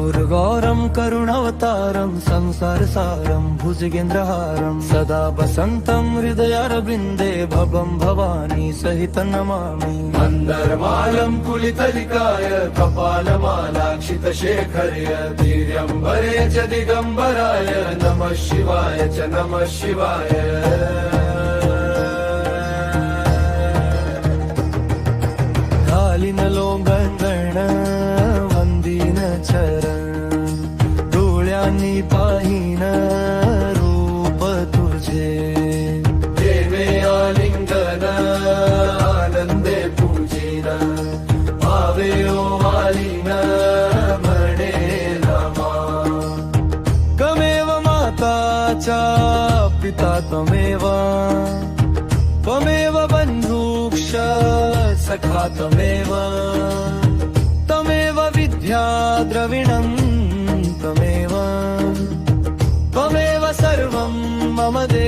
कर्पूरगौरं करुणावतारं संसारसारं भुजगेन्द्रहारं सदा वसन्तं हृदयारविन्दे भवं भवानी सहितं नमामि। मन्दरमालं कुलितलिकाय कपालमालाक्षितशेखर्य धीर्यम्बरे च दिगम्बराय नमः शिवाय च नमः शिवाय। घालिन लोंगण वंदीन चरण डोळ्यांनी पाहिन रूप तुझे देवे आलिंगन आनंदे पूजिन भावे ओ आलिन म्हणे रमा। कमेव माता च पिता त्वमेव त्वमेव बन्धुक्ष सखा त्वमेव त्वमेव विद्या द्रविणं त्वमेव त्वमेव सर्वं मम देव।